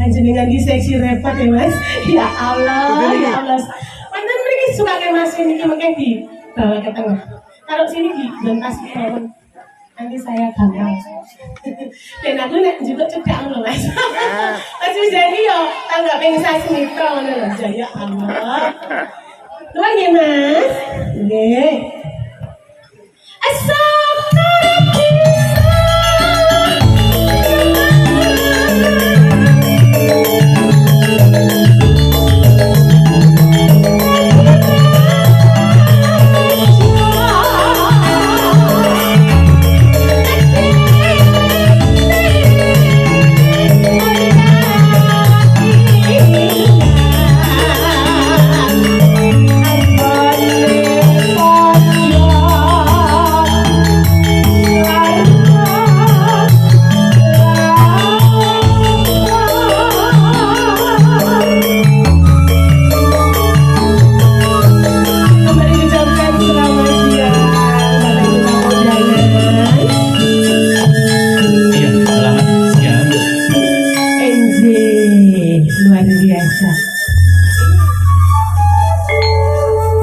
Jenengan di seksi repot ya Mas. Ya Allah, ya Allah. Mantan mereka suka kayak Mas ini makanya di bawa ke tengah. Taruh sini di dan kasih hewan. Nanti saya gampang. Dan aku nek juga cedak loh Mas. Mas jadi yo tanggap pengsa sinetron ngono lho. Ya Allah. Luang ya Mas. Nggih. Luar biasa.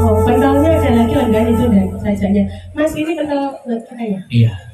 Oh, pentolnya ada lagi enggak itu dan sajanya. Mas ini pentol buat kita ya? Iya.